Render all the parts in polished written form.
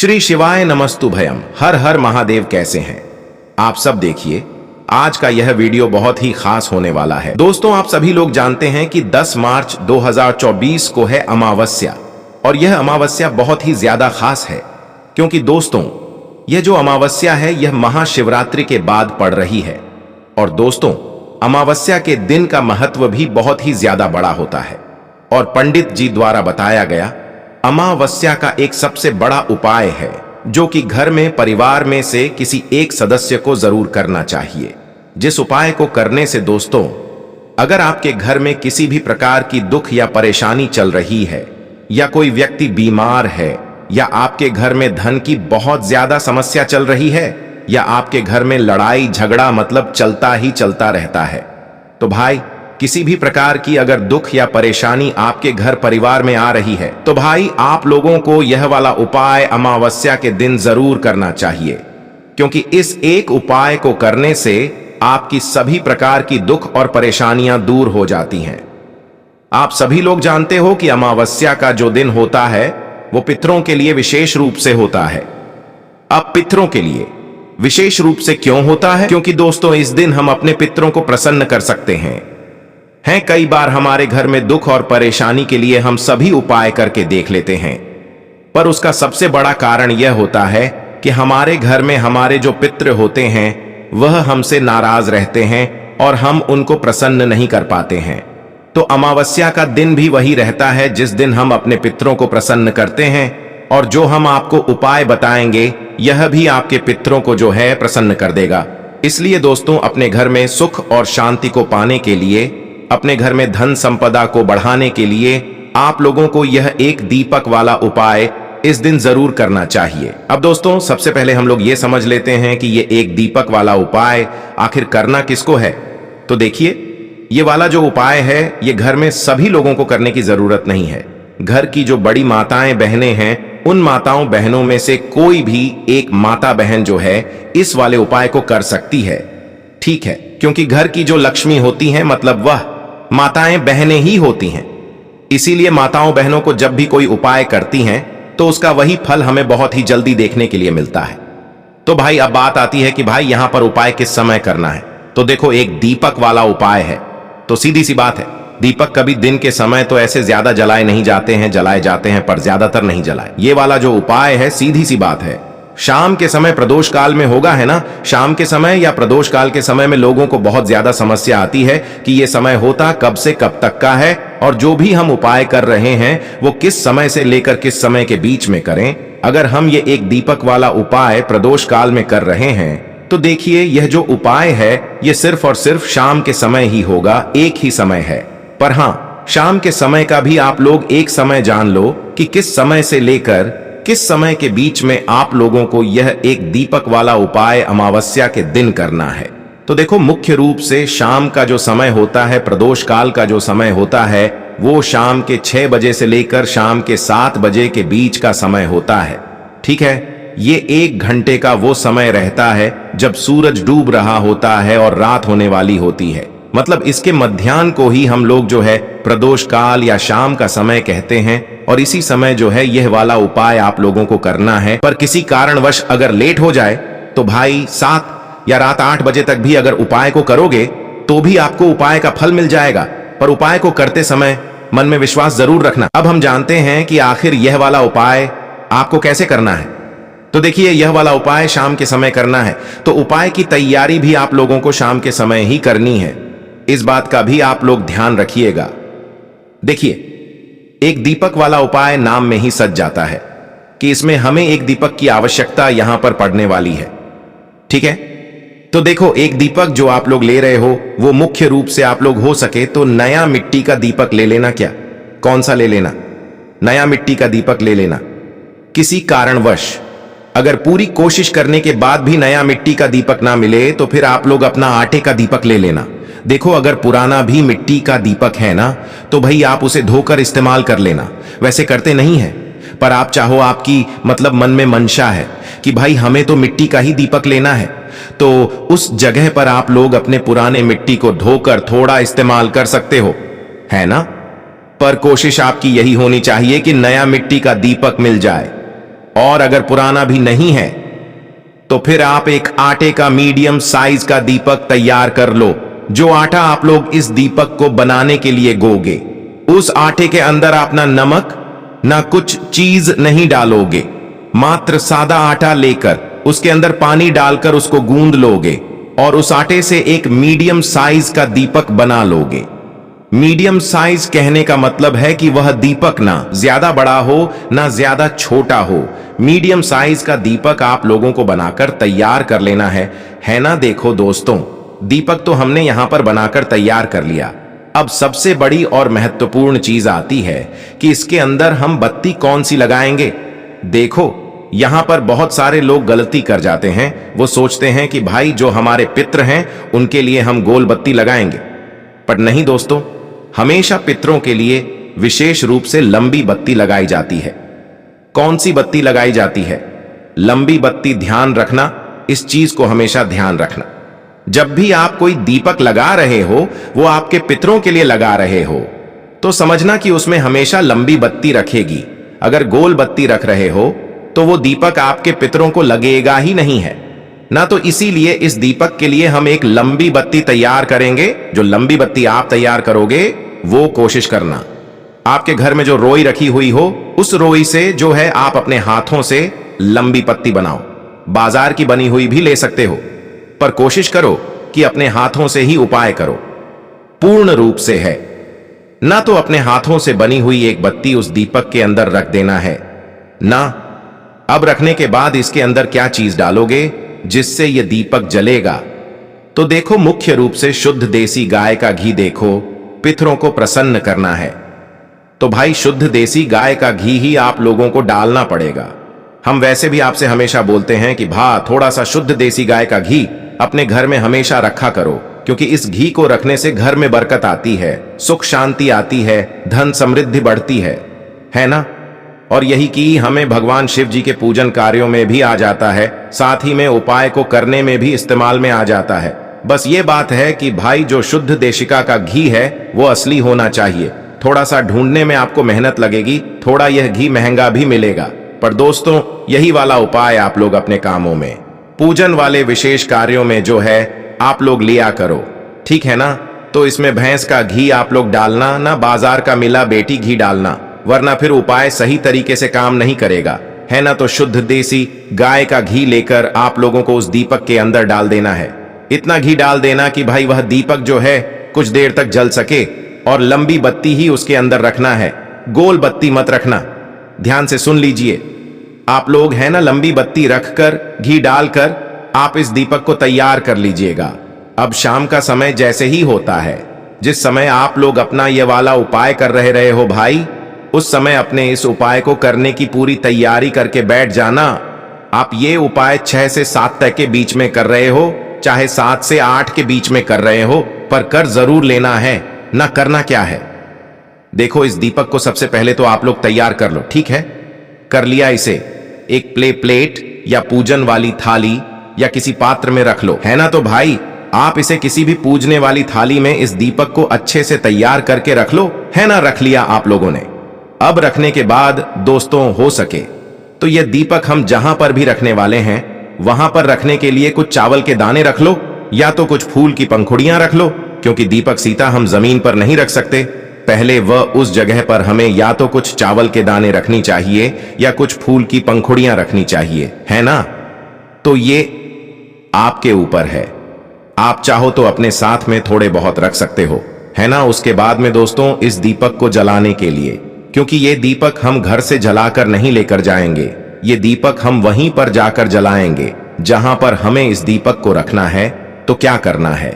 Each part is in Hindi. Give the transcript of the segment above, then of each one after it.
श्री शिवाय नमस्तुभयम। हर हर महादेव। कैसे हैं आप सब? देखिए, आज का यह वीडियो बहुत ही खास होने वाला है। दोस्तों, आप सभी लोग जानते हैं कि 10 मार्च 2024 को है अमावस्या, और यह अमावस्या बहुत ही ज्यादा खास है क्योंकि दोस्तों, यह जो अमावस्या है यह महाशिवरात्रि के बाद पड़ रही है। और दोस्तों, अमावस्या के दिन का महत्व भी बहुत ही ज्यादा बड़ा होता है और पंडित जी द्वारा बताया गया अमावस्या का एक सबसे बड़ा उपाय है जो कि घर में परिवार में से किसी एक सदस्य को जरूर करना चाहिए। जिस उपाय को करने से दोस्तों, अगर आपके घर में किसी भी प्रकार की दुख या परेशानी चल रही है, या कोई व्यक्ति बीमार है, या आपके घर में धन की बहुत ज्यादा समस्या चल रही है, या आपके घर में लड़ाई झगड़ा मतलब चलता ही चलता रहता है, तो भाई किसी भी प्रकार की अगर दुख या परेशानी आपके घर परिवार में आ रही है, तो भाई आप लोगों को यह वाला उपाय अमावस्या के दिन जरूर करना चाहिए, क्योंकि इस एक उपाय को करने से आपकी सभी प्रकार की दुख और परेशानियां दूर हो जाती हैं। आप सभी लोग जानते हो कि अमावस्या का जो दिन होता है वो पितरों के लिए विशेष रूप से होता है। अब पितरों के लिए विशेष रूप से क्यों होता है? क्योंकि दोस्तों, इस दिन हम अपने पितरों को प्रसन्न कर सकते हैं। कई बार हमारे घर में दुख और परेशानी के लिए हम सभी उपाय करके देख लेते हैं, पर उसका सबसे बड़ा कारण यह होता है कि हमारे घर में हमारे जो पितृ होते हैं वह हमसे नाराज रहते हैं और हम उनको प्रसन्न नहीं कर पाते हैं। तो अमावस्या का दिन भी वही रहता है जिस दिन हम अपने पितरों को प्रसन्न करते हैं, और जो हम आपको उपाय बताएंगे यह भी आपके पितरों को जो है प्रसन्न कर देगा। इसलिए दोस्तों, अपने घर में सुख और शांति को पाने के लिए, अपने घर में धन संपदा को बढ़ाने के लिए आप लोगों को यह एक दीपक वाला उपाय इस दिन जरूर करना चाहिए। अब दोस्तों, सबसे पहले हम लोग ये समझ लेते हैं कि ये एक दीपक वाला उपाय आखिर करना किसको है। तो देखिए, ये वाला जो उपाय है ये घर में सभी लोगों को करने की जरूरत नहीं है। घर की जो बड़ी माताएं बहनें हैं, उन माताओं बहनों में से कोई भी एक माता बहन जो है इस वाले उपाय को कर सकती है। ठीक है, क्योंकि घर की जो लक्ष्मी होती है मतलब वह माताएं बहनें ही होती हैं। इसीलिए माताओं बहनों को जब भी कोई उपाय करती हैं तो उसका वही फल हमें बहुत ही जल्दी देखने के लिए मिलता है। तो भाई अब बात आती है कि भाई यहां पर उपाय किस समय करना है। तो देखो, एक दीपक वाला उपाय है, तो सीधी सी बात है, दीपक कभी दिन के समय तो ऐसे ज्यादा जलाए नहीं जाते हैं, जलाए जाते हैं पर ज्यादातर नहीं जलाए। ये वाला जो उपाय है सीधी सी बात है, शाम के समय प्रदोष काल में होगा, है ना। शाम के समय या प्रदोष काल के समय में लोगों को बहुत ज्यादा समस्या आती है कि ये समय होता कब से कब तक का है, और जो भी हम उपाय कर रहे हैं वो किस समय से लेकर किस समय के बीच में करें। अगर हम ये एक दीपक वाला उपाय प्रदोष काल में कर रहे हैं तो देखिए, यह जो उपाय है ये सिर्फ और सिर्फ शाम के समय ही होगा, एक ही समय है। पर हाँ, शाम के समय का भी आप लोग एक समय जान लो कि किस समय से लेकर किस समय के बीच में आप लोगों को यह एक दीपक वाला उपाय अमावस्या के दिन करना है। तो देखो, मुख्य रूप से शाम का जो समय होता है, प्रदोष काल का जो समय होता है, वो शाम के 6 बजे से लेकर शाम के 7 बजे के बीच का समय होता है। ठीक है, ये 1 घंटे का वो समय रहता है जब सूरज डूब रहा होता है और रात होने वाली होती है। मतलब इसके मध्याह्न को ही हम लोग जो है प्रदोष काल या शाम का समय कहते हैं, और इसी समय जो है यह वाला उपाय आप लोगों को करना है। पर किसी कारणवश अगर लेट हो जाए तो भाई 7 या रात 8 बजे तक भी अगर उपाय को करोगे तो भी आपको उपाय का फल मिल जाएगा। पर उपाय को करते समय मन में विश्वास जरूर रखना। अब हम जानते हैं कि आखिर यह वाला उपाय आपको कैसे करना है। तो देखिए, यह वाला उपाय शाम के समय करना है, तो उपाय की तैयारी भी आप लोगों को शाम के समय ही करनी है। इस बात का भी आप लोग ध्यान रखिएगा। देखिए, एक दीपक वाला उपाय नाम में ही सज जाता है कि इसमें हमें एक दीपक की आवश्यकता यहां पर पड़ने वाली है। ठीक है, तो देखो, एक दीपक जो आप लोग ले रहे हो वो मुख्य रूप से आप लोग हो सके तो नया मिट्टी का दीपक ले लेना। क्या, कौन सा ले लेना? नया मिट्टी का दीपक ले लेना। किसी कारणवश अगर पूरी कोशिश करने के बाद भी नया मिट्टी का दीपक ना मिले तो फिर आप लोग अपना आटे का दीपक ले लेना। देखो, अगर पुराना भी मिट्टी का दीपक है ना तो भाई आप उसे धोकर इस्तेमाल कर लेना। वैसे करते नहीं है, पर आप चाहो, आपकी मतलब मन में मंशा है कि भाई हमें तो मिट्टी का ही दीपक लेना है, तो उस जगह पर आप लोग अपने पुराने मिट्टी को धोकर थोड़ा इस्तेमाल कर सकते हो, है ना। पर कोशिश आपकी यही होनी चाहिए कि नया मिट्टी का दीपक मिल जाए। और अगर पुराना भी नहीं है तो फिर आप एक आटे का मीडियम साइज का दीपक तैयार कर लो। जो आटा आप लोग इस दीपक को बनाने के लिए गोगे, उस आटे के अंदर आप ना नमक ना कुछ चीज नहीं डालोगे। मात्र सादा आटा लेकर उसके अंदर पानी डालकर उसको गूंद लोगे और उस आटे से एक मीडियम साइज का दीपक बना लोगे। मीडियम साइज कहने का मतलब है कि वह दीपक ना ज्यादा बड़ा हो ना ज्यादा छोटा हो। मीडियम साइज का दीपक आप लोगों को बनाकर तैयार कर लेना है ना। देखो दोस्तों, दीपक तो हमने यहां पर बनाकर तैयार कर लिया। अब सबसे बड़ी और महत्वपूर्ण चीज आती है कि इसके अंदर हम बत्ती कौन सी लगाएंगे। देखो, यहां पर बहुत सारे लोग गलती कर जाते हैं। वो सोचते हैं कि भाई जो हमारे पितृ हैं उनके लिए हम गोल बत्ती लगाएंगे, पर नहीं दोस्तों, हमेशा पितरों के लिए विशेष रूप से लंबी बत्ती लगाई जाती है। कौन सी बत्ती लगाई जाती है? लंबी बत्ती। ध्यान रखना, इस चीज को हमेशा ध्यान रखना। जब भी आप कोई दीपक लगा रहे हो, वो आपके पितरों के लिए लगा रहे हो, तो समझना कि उसमें हमेशा लंबी बत्ती रखेगी। अगर गोल बत्ती रख रहे हो तो वो दीपक आपके पितरों को लगेगा ही नहीं है ना। तो इसीलिए इस दीपक के लिए हम एक लंबी बत्ती तैयार करेंगे। जो लंबी बत्ती आप तैयार करोगे, वो कोशिश करना आपके घर में जो रोई रखी हुई हो, उस रोई से जो है आप अपने हाथों से लंबी पत्ती बनाओ। बाजार की बनी हुई भी ले सकते हो, पर कोशिश करो कि अपने हाथों से ही उपाय करो। पूर्ण रूप से है ना, तो अपने हाथों से बनी हुई एक बत्ती उस दीपक के अंदर रख देना है ना। अब रखने के बाद इसके अंदर क्या चीज डालोगे जिससे यह दीपक जलेगा? तो देखो, मुख्य रूप से शुद्ध देसी गाय का घी। देखो, पितरों को प्रसन्न करना है तो भाई शुद्ध देसी गाय का घी ही आप लोगों को डालना पड़ेगा। हम वैसे भी आपसे हमेशा बोलते हैं कि थोड़ा सा शुद्ध देसी गाय का घी अपने घर में हमेशा रखा करो, क्योंकि इस घी को रखने से घर में बरकत आती है, सुख शांति आती है, धन समृद्धि बढ़ती है ना। और यही कि हमें भगवान शिव जी के पूजन कार्यों में भी आ जाता है, साथ ही में उपाय को करने में भी इस्तेमाल में आ जाता है। बस ये बात है कि भाई जो शुद्ध देशिका का घी है वो असली होना चाहिए। थोड़ा सा ढूंढने में आपको मेहनत लगेगी, थोड़ा यह घी महंगा भी मिलेगा, पर दोस्तों यही वाला उपाय आप लोग अपने कामों में, पूजन वाले विशेष कार्यों में जो है आप लोग लिया करो, ठीक है ना। तो इसमें भैंस का घी आप लोग डालना ना, बाजार का मिला बेटी घी डालना, वरना फिर उपाय सही तरीके से काम नहीं करेगा, है ना। तो शुद्ध देसी गाय का घी लेकर आप लोगों को उस दीपक के अंदर डाल देना है। इतना घी डाल देना कि भाई वह दीपक जो है कुछ देर तक जल सके, और लंबी बत्ती ही उसके अंदर रखना है, गोल बत्ती मत रखना। ध्यान से सुन लीजिए आप लोग, है ना। लंबी बत्ती रखकर घी डालकर आप इस दीपक को तैयार कर लीजिएगा। अब शाम का समय जैसे ही होता है, जिस समय आप लोग अपना ये वाला उपाय कर रहे हो भाई, उस समय अपने इस उपाय को करने की पूरी तैयारी करके बैठ जाना। आप ये उपाय 6 से 7 तक के बीच में कर रहे हो, चाहे 7 से 8 के बीच में कर रहे हो, पर कर जरूर लेना है ना। करना क्या है, देखो, इस दीपक को सबसे पहले तो आप लोग तैयार कर लो, ठीक है। कर लिया इसे, एक प्लेट या पूजन वाली थाली या किसी पात्र में रख लो, है ना। तो भाई आप इसे किसी भी पूजने वाली थाली में इस दीपक को अच्छे से तैयार करके रख लो, है ना। रख लिया आप लोगों ने। अब रखने के बाद दोस्तों, हो सके तो यह दीपक हम जहां पर भी रखने वाले हैं वहां पर रखने के लिए कुछ चावल के दाने रख लो, या तो कुछ फूल की पंखुड़ियां रख लो, क्योंकि दीपक सीता हम जमीन पर नहीं रख सकते। पहले वह उस जगह पर हमें या तो कुछ चावल के दाने रखनी चाहिए या कुछ फूल की पंखुड़ियां रखनी चाहिए, है ना। तो ये आपके ऊपर है, आप चाहो तो अपने साथ में थोड़े बहुत रख सकते हो, है ना। उसके बाद में दोस्तों, इस दीपक को जलाने के लिए, क्योंकि ये दीपक हम घर से जलाकर नहीं लेकर जाएंगे, ये दीपक हम वहीं पर जाकर जलाएंगे जहां पर हमें इस दीपक को रखना है। तो क्या करना है,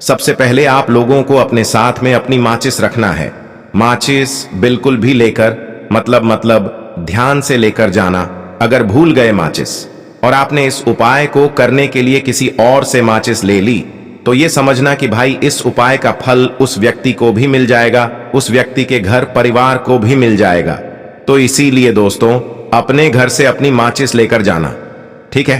सबसे पहले आप लोगों को अपने साथ में अपनी माचिस रखना है। माचिस बिल्कुल भी लेकर मतलब ध्यान से लेकर जाना। अगर भूल गए माचिस और आपने इस उपाय को करने के लिए किसी और से माचिस ले ली, तो ये समझना कि भाई इस उपाय का फल उस व्यक्ति को भी मिल जाएगा, उस व्यक्ति के घर परिवार को भी मिल जाएगा। तो इसीलिए दोस्तों, अपने घर से अपनी माचिस लेकर जाना, ठीक है।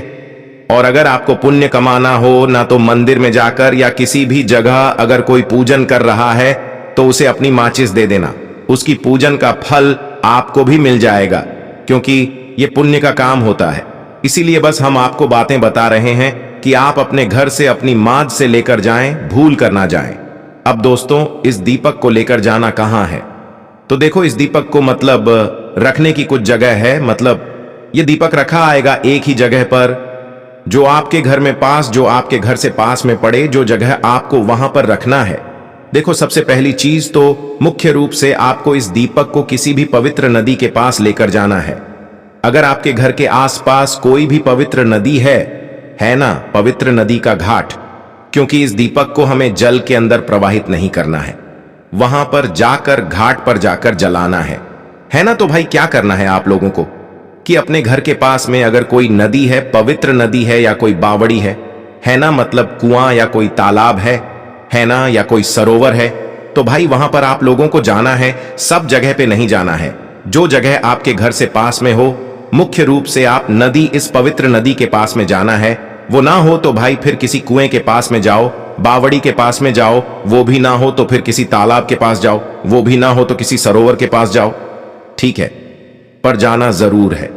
और अगर आपको पुण्य कमाना हो ना, तो मंदिर में जाकर या किसी भी जगह अगर कोई पूजन कर रहा है तो उसे अपनी माचिस दे देना, उसकी पूजन का फल आपको भी मिल जाएगा। क्योंकि ये पुण्य का काम होता है। इसीलिए बस हम आपको बातें बता रहे हैं कि आप अपने घर से अपनी माद से लेकर जाएं, भूल कर ना जाएं। अब दोस्तों, इस दीपक को लेकर जाना कहां है? तो देखो, इस दीपक को मतलब रखने की कुछ जगह है। मतलब ये दीपक रखा आएगा एक ही जगह पर, जो आपके घर में पास, जो आपके घर से पास में पड़े, जो जगह आपको वहां पर रखना है। देखो, सबसे पहली चीज तो मुख्य रूप से आपको इस दीपक को किसी भी पवित्र नदी के पास लेकर जाना है। अगर आपके घर के आसपास कोई भी पवित्र नदी है ना, पवित्र नदी का घाट, क्योंकि इस दीपक को हमें जल के अंदर प्रवाहित नहीं करना है, वहां पर जाकर, घाट पर जाकर जलाना है ना। तो भाई क्या करना है आप लोगों को कि अपने घर के पास में अगर कोई नदी है, पवित्र नदी है या कोई बावड़ी है ना, मतलब कुआं या कोई तालाब है ना, या कोई सरोवर है, तो भाई वहां पर आप लोगों को जाना है। सब जगह पे नहीं जाना है, जो जगह आपके घर से पास में हो, मुख्य रूप से आप नदी, इस पवित्र नदी के पास में जाना है। वो ना हो तो भाई फिर किसी कुएं के पास में जाओ, बावड़ी के पास में जाओ, वो भी ना हो तो फिर किसी तालाब के पास जाओ, वो भी ना हो तो किसी सरोवर के पास जाओ, ठीक है, पर जाना जरूर है।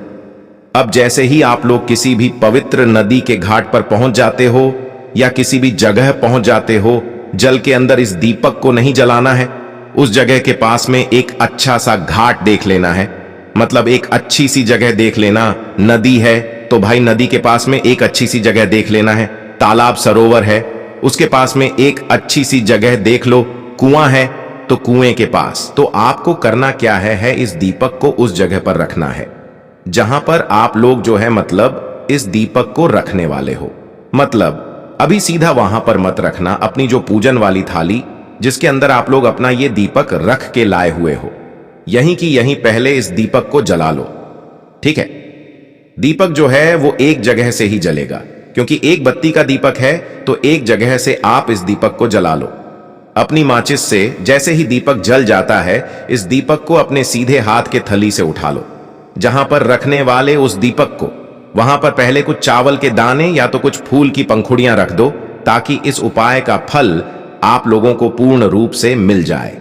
अब जैसे ही आप लोग किसी भी पवित्र नदी के घाट पर पहुंच जाते हो या किसी भी जगह पहुंच जाते हो, जल के अंदर इस दीपक को नहीं जलाना है। उस जगह के पास में एक अच्छा सा घाट देख लेना है, मतलब एक अच्छी सी जगह देख लेना। नदी है तो भाई नदी के पास में एक अच्छी सी जगह देख लेना है। तालाब, सरोवर है, उसके पास में एक अच्छी सी जगह देख लो। कुआं है तो कुएं के पास। तो आपको करना क्या है इस दीपक को उस जगह पर रखना है जहां पर आप लोग जो है मतलब इस दीपक को रखने वाले हो। मतलब अभी सीधा वहां पर मत रखना अपनी जो पूजन वाली थाली, जिसके अंदर आप लोग अपना ये दीपक रख के लाए हुए हो, यहीं की यहीं पहले इस दीपक को जला लो, ठीक है। दीपक जो है वो एक जगह से ही जलेगा, क्योंकि एक बत्ती का दीपक है, तो एक जगह से आप इस दीपक को जला लो अपनी माचिस से। जैसे ही दीपक जल जाता है, इस दीपक को अपने सीधे हाथ के थली से उठा लो। जहां पर रखने वाले उस दीपक को, वहां पर पहले कुछ चावल के दाने या तो कुछ फूल की पंखुड़ियां रख दो, ताकि इस उपाय का फल आप लोगों को पूर्ण रूप से मिल जाए,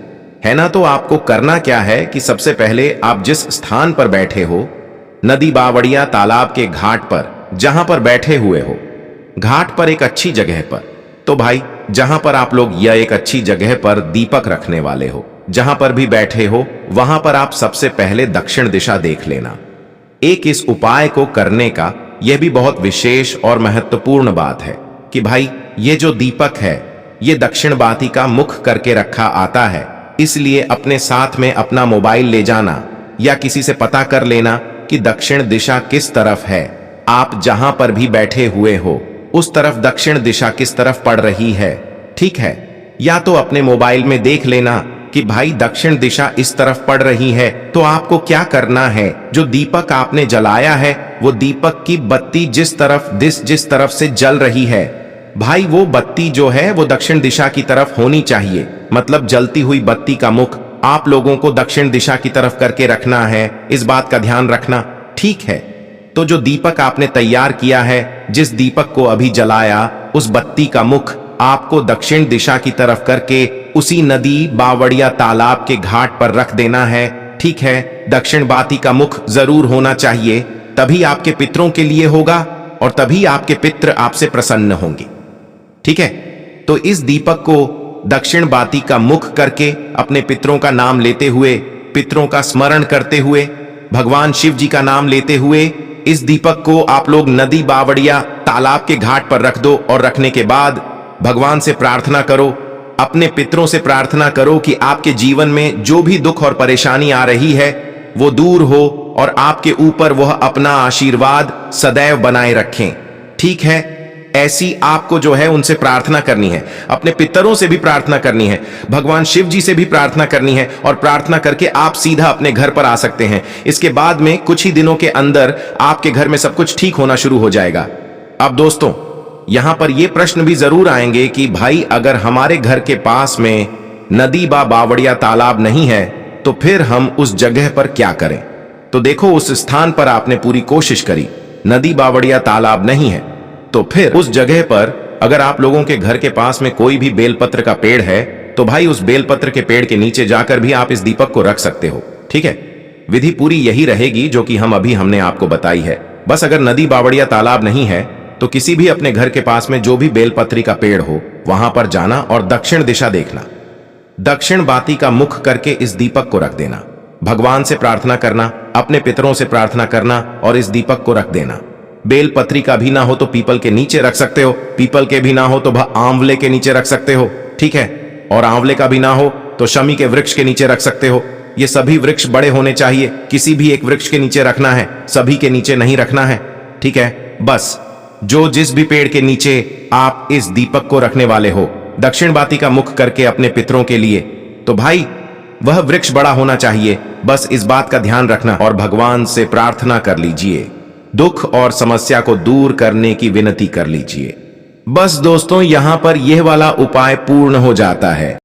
है ना। तो आपको करना क्या है कि सबसे पहले आप जिस स्थान पर बैठे हो, नदी, बावड़िया, तालाब के घाट पर जहां पर बैठे हुए हो, घाट पर एक अच्छी जगह पर, तो भाई जहां पर आप लोग यह एक अच्छी जगह पर दीपक रखने वाले हो, जहां पर भी बैठे हो, वहां पर आप सबसे पहले दक्षिण दिशा देख लेना। एक इस उपाय को करने का यह भी बहुत विशेष और महत्वपूर्ण बात है कि भाई ये जो दीपक है ये दक्षिण बाती का मुख करके रखा आता है। इसलिए अपने साथ में अपना मोबाइल ले जाना या किसी से पता कर लेना कि दक्षिण दिशा किस तरफ है। आप जहां पर भी बैठे हुए हो उस तरफ दक्षिण दिशा किस तरफ पड़ रही है, ठीक है। या तो अपने मोबाइल में देख लेना कि भाई दक्षिण दिशा इस तरफ पड़ रही है, तो आपको क्या करना है, जो दीपक आपने जलाया है वो दीपक की बत्ती जिस तरफ से जल रही है, भाई वो बत्ती जो है वो दक्षिण दिशा की तरफ होनी चाहिए। मतलब जलती हुई बत्ती का मुख आप लोगों को दक्षिण दिशा की तरफ करके रखना है, इस बात का ध्यान रखना, ठीक है। तो जो दीपक आपने तैयार किया है, जिस दीपक को अभी जलाया, उस बत्ती का मुख आपको दक्षिण दिशा की तरफ करके उसी नदी, बावड़िया, तालाब के घाट पर रख देना है, ठीक है। दक्षिण बाती का मुख जरूर होना चाहिए, तभी आपके पितरों के लिए होगा और तभी आपके पित्र आपसे प्रसन्न होंगे, ठीक है। तो इस दीपक को दक्षिण बाती का मुख करके अपने पितरों का नाम लेते हुए, पितरों का स्मरण करते हुए, भगवान शिव जी का नाम लेते हुए इस दीपक को आप लोग नदी, बावड़िया, तालाब के घाट पर रख दो। और रखने के बाद भगवान से प्रार्थना करो, अपने पितरों से प्रार्थना करो कि आपके जीवन में जो भी दुख और परेशानी आ रही है वो दूर हो और आपके ऊपर वह अपना आशीर्वाद सदैव बनाए रखें, ठीक है। ऐसी आपको जो है उनसे प्रार्थना करनी है, अपने पितरों से भी प्रार्थना करनी है, भगवान शिव जी से भी प्रार्थना करनी है, और प्रार्थना करके आप सीधा अपने घर पर आ सकते हैं। इसके बाद में कुछ ही दिनों के अंदर आपके घर में सब कुछ ठीक होना शुरू हो जाएगा। अब दोस्तों, यहां पर यह प्रश्न भी जरूर आएंगे कि भाई अगर हमारे घर के पास में नदी, बावड़िया, तालाब नहीं है तो फिर हम उस जगह पर क्या करें। तो देखो, उस स्थान पर आपने पूरी कोशिश करी, नदी, बावड़िया, तालाब नहीं है, तो फिर उस जगह पर अगर आप लोगों के घर के पास में कोई भी बेलपत्र का पेड़ है तो भाई उस बेलपत्र के पेड़ के नीचे जाकर भी आप इस दीपक को रख सकते हो, ठीक है। विधि पूरी यही रहेगी जो कि हमने आपको बताई है। बस अगर नदी, बावड़िया, तालाब नहीं है तो किसी भी अपने घर के पास में जो भी बेलपत्री का पेड़ हो वहां पर जाना और दक्षिण दिशा देखना। दक्षिण बाती का मुख करके इस दीपक को रख देना। भगवान से प्रार्थना करना, अपने पितरों से प्रार्थना करना और इस दीपक को रख देना। बेलपत्री का भी ना हो तो पीपल के नीचे रख सकते हो, पीपल के भी ना हो तो आंवले के नीचे रख सकते हो, ठीक है। और आंवले का भी ना हो तो शमी के वृक्ष के नीचे रख सकते हो। ये सभी वृक्ष बड़े होने चाहिए, किसी भी एक वृक्ष के नीचे रखना है, सभी के नीचे नहीं रखना है, ठीक है। बस जो जिस भी पेड़ के नीचे आप इस दीपक को रखने वाले हो दक्षिण बाती का मुख करके अपने पितरों के लिए, तो भाई वह वृक्ष बड़ा होना चाहिए। बस इस बात का ध्यान रखना और भगवान से प्रार्थना कर लीजिए, दुख और समस्या को दूर करने की विनती कर लीजिए। बस दोस्तों, यहां पर यह वाला उपाय पूर्ण हो जाता है।